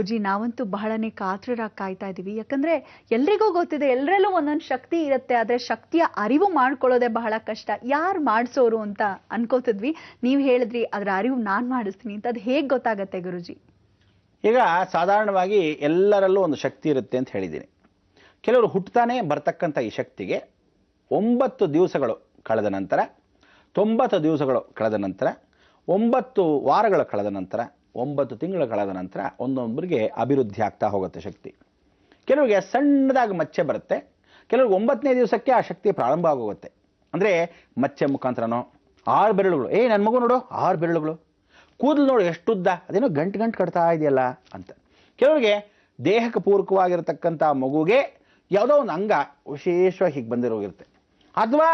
ಗುರುಜಿ, ನಾವಂತೂ ಬಹಳನೇ ಕಾತರರಾಗಿ ಕಾಯ್ತಾ ಇದೀವಿ. ಯಾಕಂದ್ರೆ ಎಲ್ರಿಗೂ ಗೊತ್ತಿದೆ, ಎಲ್ಲರಲ್ಲೂ ಒಂದೊಂದು ಶಕ್ತಿ ಇರುತ್ತೆ. ಆದ್ರೆ ಶಕ್ತಿಯ ಅರಿವು ಮಾಡ್ಕೊಳ್ಳೋದೇ ಬಹಳ ಕಷ್ಟ. ಯಾರು ಮಾಡಿಸೋರು ಅಂತ ಅನ್ಕೋತಿದ್ವಿ. ನೀವು ಹೇಳಿದ್ರಿ ಅದರ ಅರಿವು ನಾನ್ ಮಾಡಿಸ್ತೀನಿ ಅಂತ. ಅದು ಹೇಗೆ ಗೊತ್ತಾಗತ್ತೆ ಗುರುಜಿ? ಈಗ ಸಾಧಾರಣವಾಗಿ ಎಲ್ಲರಲ್ಲೂ ಒಂದು ಶಕ್ತಿ ಇರುತ್ತೆ ಅಂತ ಹೇಳಿದ್ದೀನಿ. ಕೆಲವರು ಹುಟ್ಟುತ್ತಾನೆ ಬರ್ತಕ್ಕಂಥ ಈ ಶಕ್ತಿಗೆ 9 ದಿವಸಗಳು ಕಳೆದ ನಂತರ, 90 ದಿವಸಗಳು ಕಳೆದ ನಂತರ, 9 ವಾರಗಳು ಕಳೆದ ನಂತರ, 9 ತಿಂಗಳು ಕಳೆದ ನಂತರ ಒಂದೊಬ್ಬರಿಗೆ ಅಭಿವೃದ್ಧಿ ಆಗ್ತಾ ಹೋಗುತ್ತೆ ಶಕ್ತಿ. ಕೆಲವರಿಗೆ ಸಣ್ಣದಾಗಿ ಮಚ್ಚೆ ಬರುತ್ತೆ, ಕೆಲವ್ರಿಗೆ 9ನೇ ದಿವಸಕ್ಕೆ ಆ ಶಕ್ತಿ ಪ್ರಾರಂಭ ಆಗೋಗುತ್ತೆ. ಅಂದರೆ ಮಚ್ಚೆ ಮುಖಾಂತರನೋ 6 ಬೆರಳುಗಳು, ನನ್ನ ಮಗು ನೋಡು 6 ಬೆರಳುಗಳು, ಕೂದಲು ನೋಡು ಎಷ್ಟುದ್ದ, ಅದೇನೋ ಗಂಟು ಕಟ್ತಾ ಇದೆಯಲ್ಲ ಅಂತ. ಕೆಲವರಿಗೆ ದೇಹಕ್ಕೆ ಪೂರಕವಾಗಿರತಕ್ಕಂಥ ಮಗುಗೆ ಯಾವುದೋ ಒಂದು ಅಂಗ ವಿಶೇಷವಾಗಿ ಹೀಗೆ ಬಂದಿರೋಗಿರುತ್ತೆ, ಅಥವಾ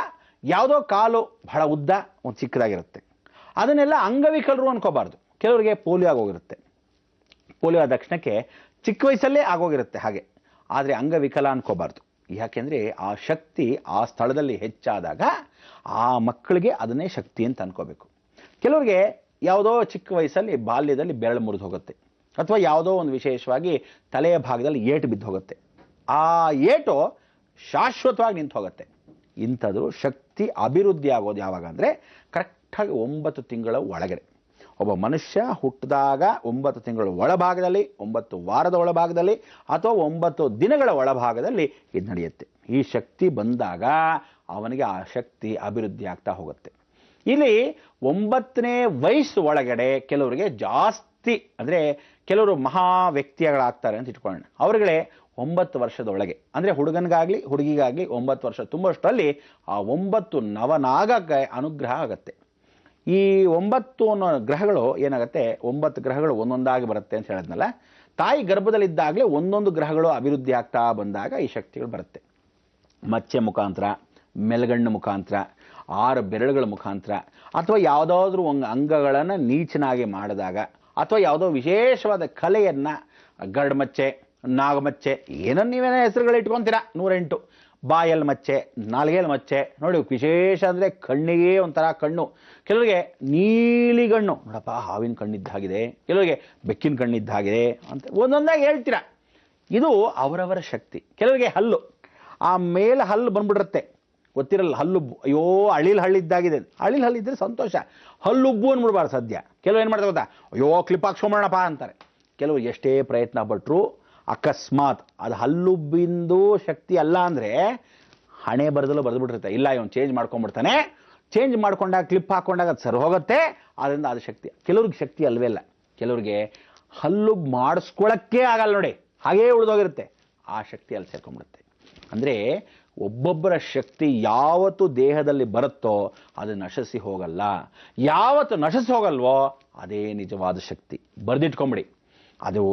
ಯಾವುದೋ ಕಾಲು ಬಹಳ ಉದ್ದ ಒಂದು ಚಿಕ್ಕದಾಗಿರುತ್ತೆ. ಅದನ್ನೆಲ್ಲ ಅಂಗವಿಕಲರು ಅನ್ಕೋಬಾರ್ದು. ಕೆಲವರಿಗೆ ಪೋಲಿಯೋ ಆಗೋಗಿರುತ್ತೆ, ಪೋಲಿಯೋ ಆದ ತಕ್ಷಣಕ್ಕೆ ಚಿಕ್ಕ ವಯಸ್ಸಲ್ಲೇ ಆಗೋಗಿರುತ್ತೆ ಹಾಗೆ. ಆದರೆ ಅಂಗವಿಕಲ ಅನ್ಕೋಬಾರ್ದು. ಯಾಕೆಂದರೆ ಆ ಶಕ್ತಿ ಆ ಸ್ಥಳದಲ್ಲಿ ಹೆಚ್ಚಾದಾಗ ಆ ಮಕ್ಕಳಿಗೆ ಅದನ್ನೇ ಶಕ್ತಿ ಅಂತ ಅನ್ಕೋಬೇಕು. ಕೆಲವರಿಗೆ ಯಾವುದೋ ಚಿಕ್ಕ ವಯಸ್ಸಲ್ಲಿ ಬಾಲ್ಯದಲ್ಲಿ ಬೆರಳು ಮುರಿದು ಹೋಗುತ್ತೆ, ಅಥವಾ ಯಾವುದೋ ಒಂದು ವಿಶೇಷವಾಗಿ ತಲೆಯ ಭಾಗದಲ್ಲಿ ಏಟು ಬಿದ್ದು ಹೋಗುತ್ತೆ. ಆ ಏಟು ಶಾಶ್ವತವಾಗಿ ನಿಂತು ಹೋಗುತ್ತೆ. ಇಂಥದ್ದು ಶಕ್ತಿ ಅಭಿವೃದ್ಧಿ ಆಗೋದು ಯಾವಾಗ ಅಂದರೆ ಕರೆಕ್ಟಾಗಿ 9 ತಿಂಗಳ ಒಳಗಡೆ. ಒಬ್ಬ ಮನುಷ್ಯ ಹುಟ್ಟಿದಾಗ 9 ತಿಂಗಳ ಒಳಭಾಗದಲ್ಲಿ, 9 ವಾರದ ಒಳಭಾಗದಲ್ಲಿ, ಅಥವಾ 9 ದಿನಗಳ ಒಳಭಾಗದಲ್ಲಿ ಇದು ನಡೆಯುತ್ತೆ. ಈ ಶಕ್ತಿ ಬಂದಾಗ ಅವನಿಗೆ ಆ ಶಕ್ತಿ ಅಭಿವೃದ್ಧಿ ಆಗ್ತಾ ಹೋಗುತ್ತೆ. ಇಲ್ಲಿ 9ನೇ ವಯಸ್ಸು ಒಳಗಡೆ ಕೆಲವರಿಗೆ ಜಾಸ್ತಿ, ಅಂದರೆ ಕೆಲವರು ಮಹಾ ವ್ಯಕ್ತಿಗಳಾಗ್ತಾರೆ ಅಂತ ಇಟ್ಕೊಳ್ಳೋಣ. ಅವರುಗಳೇ 9 ವರ್ಷದ ಒಳಗೆ, ಅಂದರೆ ಹುಡುಗನಿಗಾಗಲಿ ಹುಡುಗಿಗಾಗಲಿ 9 ವರ್ಷ ತುಂಬಷ್ಟರಲ್ಲಿ ಆ 9 ನವನಾಗಕ್ಕೆ ಅನುಗ್ರಹ ಆಗುತ್ತೆ. ಈ 9 ಗ್ರಹಗಳು ಏನಾಗುತ್ತೆ, 9 ಗ್ರಹಗಳು ಒಂದೊಂದಾಗಿ ಬರುತ್ತೆ ಅಂತ ಹೇಳಿದ್ನಲ್ಲ. ತಾಯಿ ಗರ್ಭದಲ್ಲಿದ್ದಾಗಲೇ ಒಂದೊಂದು ಗ್ರಹಗಳು ಅಭಿವೃದ್ಧಿ ಆಗ್ತಾ ಬಂದಾಗ ಈ ಶಕ್ತಿಗಳು ಬರುತ್ತೆ. ಮಚ್ಚೆ ಮುಖಾಂತರ, ಮೆಲಗಣ್ಣು ಮುಖಾಂತರ, 6 ಬೆರಳುಗಳ ಮುಖಾಂತರ, ಅಥವಾ ಯಾವುದಾದ್ರೂ ಒಂದು ಅಂಗಗಳನ್ನು ನೀಚನಾಗಿ ಮಾಡಿದಾಗ, ಅಥವಾ ಯಾವುದೋ ವಿಶೇಷವಾದ ಕಲೆಯನ್ನು, ಗರ್ಡ್ಮಚ್ಚೆ, ನಾಗಮಚ್ಚೆ, ಏನನ್ನು ನೀವೇನೋ ಹೆಸರುಗಳು ಇಟ್ಕೊತೀರಾ 108, ಬಾಯಲ್ಲಿ ಮಚ್ಚೆ, ನಾಲ್ಗೆಯಲ್ಲಿ ಮಚ್ಚೆ ನೋಡಿ. ವಿಶೇಷ ಅಂದರೆ ಕಣ್ಣಿಗೆ ಒಂಥರ ಕಣ್ಣು, ಕೆಲವರಿಗೆ ನೀಲಿಗಣ್ಣು ನೋಡಪ್ಪ ಹಾವಿನ ಕಣ್ಣಿದ್ದಾಗಿದೆ, ಕೆಲವರಿಗೆ ಬೆಕ್ಕಿನ ಕಣ್ಣಿದ್ದಾಗಿದೆ ಅಂತ ಒಂದೊಂದಾಗಿ ಹೇಳ್ತೀರಾ. ಇದು ಅವರವರ ಶಕ್ತಿ. ಕೆಲವರಿಗೆ ಹಲ್ಲು, ಆ ಮೇಲೆ ಹಲ್ಲು ಬಂದ್ಬಿಟ್ಟಿರುತ್ತೆ, ಗೊತ್ತಿರಲ್ಲ ಹಲ್ಲುಬ್ಬು, ಅಯ್ಯೋ ಅಳಿಲ್ ಹಳ್ಳಿದ್ದಾಗಿದೆ, ಅಳಿಲ್ ಹಲ್ಲಿದ್ದರೆ ಸಂತೋಷ, ಹಲ್ಲುಬ್ಬು ಅಂದ್ಬಿಡ್ಬಾರ್ದು ಸದ್ಯ. ಕೆಲವು ಏನು ಮಾಡ್ತಾರೆ ಗೊತ್ತಾ, ಅಯ್ಯೋ ಕ್ಲಿಪ್ ಹಾಕ್ಸ್ಕೊಂಬರೋಣಪ್ಪ ಅಂತಾರೆ. ಕೆಲವು ಎಷ್ಟೇ ಪ್ರಯತ್ನ ಪಟ್ಟರು ಅಕಸ್ಮಾತ್ ಅದು ಹಲ್ಲುಬ್ಬಿಂದು ಶಕ್ತಿ ಅಲ್ಲ ಅಂದರೆ ಹಣೆ ಬರೆದಲ್ಲೂ ಬರೆದುಬಿಟ್ಟಿರುತ್ತೆ, ಇಲ್ಲ ಇವನು ಚೇಂಜ್ ಮಾಡ್ಕೊಂಡ್ಬಿಡ್ತಾನೆ, ಚೇಂಜ್ ಮಾಡ್ಕೊಂಡಾಗ ಕ್ಲಿಪ್ ಹಾಕ್ಕೊಂಡಾಗ ಅದು ಸರಿ ಹೋಗುತ್ತೆ, ಆದ್ದರಿಂದ ಅದು ಶಕ್ತಿ. ಕೆಲವ್ರಿಗೆ ಶಕ್ತಿ ಅಲ್ವೇ ಇಲ್ಲ, ಕೆಲವ್ರಿಗೆ ಹಲ್ಲುಬ್ಬು ಮಾಡಿಸ್ಕೊಳ್ಳೋಕ್ಕೆ ಆಗಲ್ಲ ನೋಡಿ, ಹಾಗೇ ಉಳಿದೋಗಿರುತ್ತೆ, ಆ ಶಕ್ತಿ ಅಲ್ಲಿ ಸೇರ್ಕೊಂಡ್ಬಿಡುತ್ತೆ. ಅಂದರೆ ಒಬ್ಬೊಬ್ಬರ ಶಕ್ತಿ ಯಾವತ್ತು ದೇಹದಲ್ಲಿ ಬರುತ್ತೋ ಅದು ನಶಿಸಿ ಹೋಗಲ್ಲ, ಯಾವತ್ತು ನಶಿಸಿ ಹೋಗಲ್ವೋ ಅದೇ ನಿಜವಾದ ಶಕ್ತಿ. ಬರೆದಿಟ್ಕೊಂಬಿಡಿ. ಅದು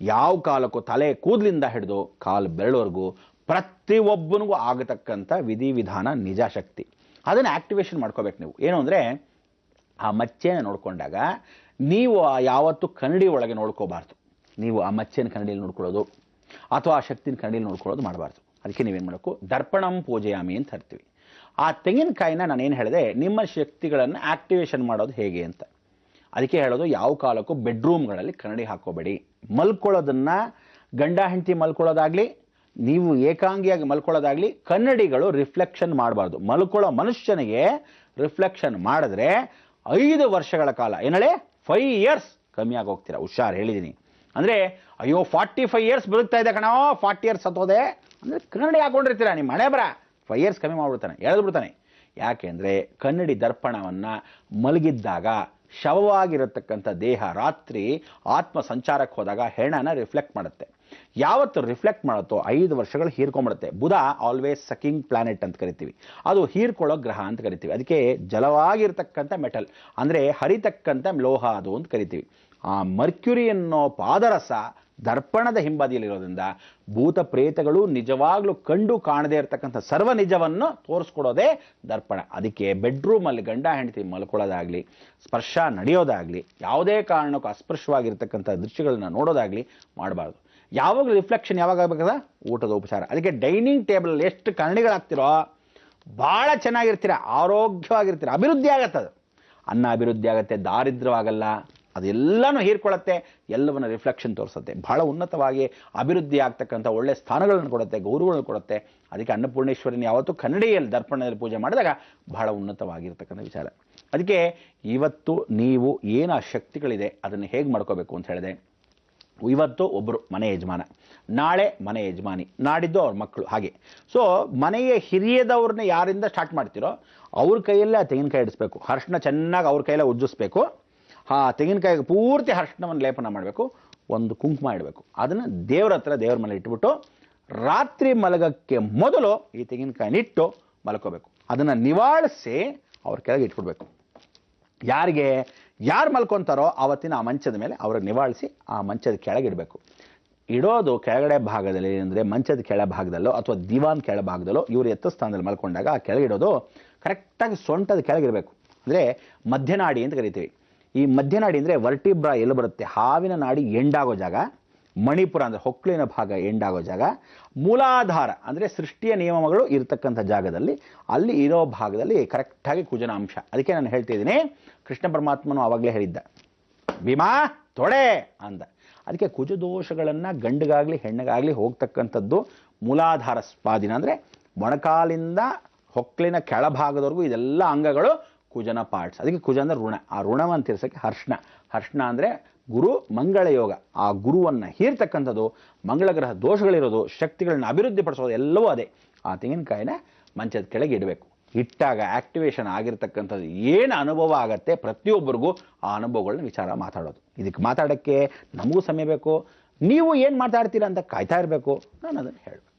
ಯಾವ ಕಾಲಕ್ಕೂ ತಲೆ ಕೂದಲಿಂದ ಹಿಡಿದು ಕಾಲು ಬೆರಳುವರೆಗೂ ಪ್ರತಿಯೊಬ್ಬನಿಗೂ ಆಗತಕ್ಕಂಥ ವಿಧಿವಿಧಾನ ನಿಜ ಶಕ್ತಿ. ಅದನ್ನು ಆಕ್ಟಿವೇಶನ್ ಮಾಡ್ಕೋಬೇಕು ನೀವು. ಏನು ಅಂದರೆ ಆ ಮಚ್ಚೆನ ನೋಡ್ಕೊಂಡಾಗ ನೀವು ಯಾವತ್ತೂ ಕನ್ನಡಿ ಒಳಗೆ ನೋಡ್ಕೋಬಾರ್ದು. ನೀವು ಆ ಮಚ್ಚೆನ ಕನ್ನಡಿಯಲ್ಲಿ ನೋಡ್ಕೊಳ್ಳೋದು ಅಥವಾ ಆ ಶಕ್ತಿನ ಕನ್ನಡಿಯಲ್ಲಿ ನೋಡ್ಕೊಳ್ಳೋದು ಮಾಡಬಾರ್ದು. ಅದಕ್ಕೆ ನೀವೇನು ಮಾಡಬೇಕು, ದರ್ಪಣಂ ಪೂಜೆಯಾಮಿ ಅಂತ ಹೇಳ್ತೀವಿ. ಆ ತೆಂಗಿನಕಾಯಿನ ನಾನೇನು ಹೇಳಿದೆ, ನಿಮ್ಮ ಶಕ್ತಿಗಳನ್ನು ಆಕ್ಟಿವೇಶನ್ ಮಾಡೋದು ಹೇಗೆ ಅಂತ. ಅದಕ್ಕೆ ಹೇಳೋದು, ಯಾವ ಕಾಲಕ್ಕೂ ಬೆಡ್ರೂಮ್ಗಳಲ್ಲಿ ಕನ್ನಡಿ ಹಾಕೋಬೇಡಿ. ಮಲ್ಕೊಳ್ಳೋದನ್ನು, ಗಂಡ ಹೆಂಡತಿ ಮಲ್ಕೊಳ್ಳೋದಾಗಲಿ, ನೀವು ಏಕಾಂಗಿಯಾಗಿ ಮಲ್ಕೊಳ್ಳೋದಾಗಲಿ, ಕನ್ನಡಿಗಳು ರಿಫ್ಲೆಕ್ಷನ್ ಮಾಡಬಾರ್ದು. ಮಲ್ಕೊಳ್ಳೋ ಮನುಷ್ಯನಿಗೆ ರಿಫ್ಲೆಕ್ಷನ್ ಮಾಡಿದ್ರೆ 5 ವರ್ಷಗಳ ಕಾಲ, ಏನಳೆ 5 ಇಯರ್ಸ್ ಕಮ್ಮಿ ಆಗಿ ಹೋಗ್ತೀರಾ. ಹುಷಾರು ಹೇಳಿದ್ದೀನಿ. ಅಂದರೆ ಅಯ್ಯೋ 45 ಇಯರ್ಸ್ ಬದುಕ್ತಾ ಇದೆ ಕಣೋ, 40 ಇಯರ್ಸ್ ಸತ್ತೋದೆ ಅಂದರೆ ಕನ್ನಡಿ ಹಾಕೊಂಡಿರ್ತೀರ, ನಿಮ್ಮ ಮನೆ ಬರ 5 ಇಯರ್ಸ್ ಕಮ್ಮಿ ಮಾಡಿಬಿಡ್ತಾನೆ, ಎಳೆದ್ಬಿಡ್ತಾನೆ. ಯಾಕೆಂದರೆ ಕನ್ನಡಿ ದರ್ಪಣವನ್ನು ಮಲಗಿದ್ದಾಗ ಶವವಾಗಿರತಕ್ಕಂಥ ದೇಹ ರಾತ್ರಿ ಆತ್ಮ ಸಂಚಾರಕ್ಕೆ ಹೋದಾಗ ಹೆಣನ ರಿಫ್ಲೆಕ್ಟ್ ಮಾಡುತ್ತೆ. ಯಾವತ್ತು ರಿಫ್ಲೆಕ್ಟ್ ಮಾಡುತ್ತೋ 5 ವರ್ಷಗಳು ಹೀರ್ಕೊಂಡ್ಬಿಡುತ್ತೆ. ಬುಧ ಆಲ್ವೇಸ್ ಸಕಿಂಗ್ ಪ್ಲಾನೆಟ್ ಅಂತ ಕರಿತೀವಿ, ಅದು ಹೀರ್ಕೊಳ್ಳೋ ಗ್ರಹ ಅಂತ ಕರಿತೀವಿ. ಅದಕ್ಕೆ ಜಲವಾಗಿರ್ತಕ್ಕಂಥ ಮೆಟಲ್, ಅಂದರೆ ಹರಿತಕ್ಕಂಥ ಲೋಹ ಅದು ಅಂತ ಕರಿತೀವಿ. ಆ ಮರ್ಕ್ಯುರಿ ಅನ್ನೋ ಪಾದರಸ ದರ್ಪಣದ ಹಿಂಬದಿಯಲ್ಲಿರೋದ್ರಿಂದ ಭೂತ ಪ್ರೇತಗಳು ನಿಜವಾಗ್ಲೂ ಕಂಡು ಕಾಣದೇ ಇರತಕ್ಕಂಥ ಸರ್ವ ನಿಜವನ್ನು ತೋರಿಸ್ಕೊಡೋದೇ ದರ್ಪಣ. ಅದಕ್ಕೆ ಬೆಡ್ರೂಮಲ್ಲಿ ಗಂಡ ಹೆಂಡತಿ ಮಲ್ಕೊಳ್ಳೋದಾಗಲಿ, ಸ್ಪರ್ಶ ನಡೆಯೋದಾಗಲಿ, ಯಾವುದೇ ಕಾರಣಕ್ಕೂ ಅಸ್ಪೃಶ್ಯವಾಗಿರ್ತಕ್ಕಂಥ ದೃಶ್ಯಗಳನ್ನ ನೋಡೋದಾಗಲಿ ಮಾಡಬಾರ್ದು. ಯಾವಾಗ ರಿಫ್ಲೆಕ್ಷನ್ ಯಾವಾಗ ಆಗಬೇಕಾದ, ಊಟದ ಉಪಚಾರ. ಅದಕ್ಕೆ ಡೈನಿಂಗ್ ಟೇಬಲಲ್ಲಿ ಎಷ್ಟು ಕನ್ನಡಿಗಳಾಗ್ತಿರೋ ಭಾಳ ಚೆನ್ನಾಗಿರ್ತೀರ, ಆರೋಗ್ಯವಾಗಿರ್ತೀರ, ಅಭಿವೃದ್ಧಿ ಆಗತ್ತೆ. ಅದು ಅನ್ನ ಅಭಿವೃದ್ಧಿ ಆಗುತ್ತೆ, ದಾರಿದ್ರ್ಯವಾಗಲ್ಲ, ಅದೆಲ್ಲನೂ ಹೀರ್ಕೊಳ್ಳುತ್ತೆ, ಎಲ್ಲವನ್ನ ರಿಫ್ಲೆಕ್ಷನ್ ತೋರಿಸುತ್ತೆ, ಬಹಳ ಉನ್ನತವಾಗಿ ಅಭಿವೃದ್ಧಿ ಆಗ್ತಕ್ಕಂಥ ಒಳ್ಳೆ ಸ್ಥಾನಗಳನ್ನು ಕೊಡುತ್ತೆ, ಗೌರವಗಳನ್ನು ಕೊಡುತ್ತೆ. ಅದಕ್ಕೆ ಅನ್ನಪೂರ್ಣೇಶ್ವರಿನ ಯಾವತ್ತೂ ಕನ್ನಡಿಯಲ್ಲಿ ದರ್ಪಣದಲ್ಲಿ ಪೂಜೆ ಮಾಡಿದಾಗ ಬಹಳ ಉನ್ನತವಾಗಿರ್ತಕ್ಕಂಥ ವಿಚಾರ. ಅದಕ್ಕೆ ಇವತ್ತು ನೀವು ಏನು ಆ ಶಕ್ತಿಗಳಿದೆ ಅದನ್ನು ಹೇಗೆ ಮಾಡ್ಕೋಬೇಕು ಅಂತ ಹೇಳಿದೆ. ಇವತ್ತು ಒಬ್ಬರು ಮನೆ ಯಜಮಾನ, ನಾಳೆ ಮನೆ ಯಜಮಾನಿ, ನಾಡಿದ್ದು ಅವ್ರ ಮಕ್ಕಳು, ಹಾಗೆ. ಸೊ ಮನೆಯ ಹಿರಿಯದವ್ರನ್ನ ಯಾರಿಂದ ಸ್ಟಾರ್ಟ್ ಮಾಡ್ತಿರೋ ಅವ್ರ ಕೈಯಲ್ಲೇ ಆ ತೆಂಗಿನಕಾಯಿ ಇಡಿಸ್ಬೇಕು, ಅರಿಶಿನ ಚೆನ್ನಾಗಿ ಅವ್ರ ಕೈಯಲ್ಲೇ ಉಜ್ಜಿಸ್ಬೇಕು. ಆ ತೆಂಗಿನಕಾಯಿಗೆ ಪೂರ್ತಿ ಅರಿಶಿನವನ್ನು ಲೇಪನ ಮಾಡಬೇಕು, ಒಂದು ಕುಂಕುಮ ಇಡಬೇಕು. ಅದನ್ನು ದೇವ್ರ ಹತ್ರ ದೇವ್ರ ಮನೆ ಇಟ್ಬಿಟ್ಟು ರಾತ್ರಿ ಮಲಗಕ್ಕೆ ಮೊದಲು ಈ ತೆಂಗಿನಕಾಯಿನ ಇಟ್ಟು ಮಲ್ಕೋಬೇಕು. ಅದನ್ನು ನಿವಾಳಿಸಿ ಅವ್ರ ಕೆಳಗೆ ಇಟ್ಬಿಡ್ಬೇಕು. ಯಾರು ಮಲ್ಕೊತಾರೋ ಆವತ್ತಿನ ಆ ಮಂಚದ ಮೇಲೆ ಅವ್ರಿಗೆ ನಿವಾಳಿಸಿ ಆ ಮಂಚದ ಕೆಳಗೆ ಇಡಬೇಕು. ಇಡೋದು ಕೆಳಗಡೆ ಭಾಗದಲ್ಲಿ, ಅಂದರೆ ಮಂಚದ ಕೆಳ ಭಾಗದಲ್ಲೋ ಅಥವಾ ದಿವಾನ್ ಕೆಳ ಭಾಗದಲ್ಲೋ, ಇವರು ಎತ್ತ ಸ್ಥಾನದಲ್ಲಿ ಮಲ್ಕೊಂಡಾಗ ಆ ಕೆಳಗಿಡೋದು ಕರೆಕ್ಟಾಗಿ ಸೊಂಟದ ಕೆಳಗಿರಬೇಕು. ಅಂದರೆ ಮಧ್ಯನಾಡಿ ಅಂತ ಕರಿತೀವಿ. ಈ ಮಧ್ಯನಾಡಿ ಅಂದರೆ ವರ್ಟಿಬ್ರಾ ಎಲ್ಲಿ ಬರುತ್ತೆ, ಹಾವಿನ ನಾಡಿ ಎಂಡಾಗೋ ಜಾಗ, ಮಣಿಪುರ ಅಂದರೆ ಹೊಕ್ಕಳಿನ ಭಾಗ ಎಂಡಾಗೋ ಜಾಗ, ಮೂಲಾಧಾರ ಅಂದರೆ ಸೃಷ್ಟಿಯ ನಿಯಮಗಳು ಇರತಕ್ಕಂಥ ಜಾಗದಲ್ಲಿ, ಅಲ್ಲಿ ಇರೋ ಭಾಗದಲ್ಲಿ ಕರೆಕ್ಟಾಗಿ ಕುಜನ ಅಂಶ. ಅದಕ್ಕೆ ನಾನು ಹೇಳ್ತಿದ್ದೀನಿ, ಕೃಷ್ಣ ಪರಮಾತ್ಮನು ಆವಾಗಲೇ ಹೇಳಿದ್ದ, ಭೀಮಾ ತೊಡೆ ಅಂದ. ಅದಕ್ಕೆ ಕುಜದೋಷಗಳನ್ನು ಗಂಡಿಗಾಗಲಿ ಹೆಣ್ಣಿಗಾಗಲಿ ಹೋಗ್ತಕ್ಕಂಥದ್ದು ಮೂಲಾಧಾರ ಸ್ವಾಧೀನ, ಅಂದರೆ ಮೊಣಕಾಲಿಂದ ಹೊಕ್ಕಳಿನ ಕೆಳಭಾಗದವರೆಗೂ ಇದೆಲ್ಲ ಅಂಗಗಳು ಕುಜನ ಪಾರ್ಟ್ಸ್. ಅದಕ್ಕೆ ಕುಜ ಅಂದರೆ ಋಣ. ಆ ಋಣವನ್ನು ತೀರ್ಸೋಕ್ಕೆ ಹರ್ಷಣ ಅಂದರೆ ಗುರು ಮಂಗಳ ಯೋಗ. ಆ ಗುರುವನ್ನು ಹೀರ್ತಕ್ಕಂಥದ್ದು, ಮಂಗಳ ಗ್ರಹ ದೋಷಗಳಿರೋದು, ಶಕ್ತಿಗಳನ್ನ ಅಭಿವೃದ್ಧಿಪಡಿಸೋದು ಎಲ್ಲವೂ ಅದೇ. ಆ ತೆಂಗಿನಕಾಯಿನ ಮಂಚದ ಕೆಳಗೆ ಇಡಬೇಕು. ಇಟ್ಟಾಗ ಆಕ್ಟಿವೇಶನ್ ಆಗಿರ್ತಕ್ಕಂಥದ್ದು ಏನು ಅನುಭವ ಆಗತ್ತೆ ಪ್ರತಿಯೊಬ್ಬರಿಗೂ ಆ ಅನುಭವಗಳನ್ನ ವಿಚಾರ ಮಾತಾಡೋದು. ಇದಕ್ಕೆ ಮಾತಾಡೋಕ್ಕೆ ನಮಗೂ ಸಮಯ ಬೇಕು. ನೀವು ಏನು ಮಾತಾಡ್ತೀರಾ ಅಂತ ಕಾಯ್ತಾ ಇರಬೇಕು. ನಾನು ಅದನ್ನು ಹೇಳಬೇಕು.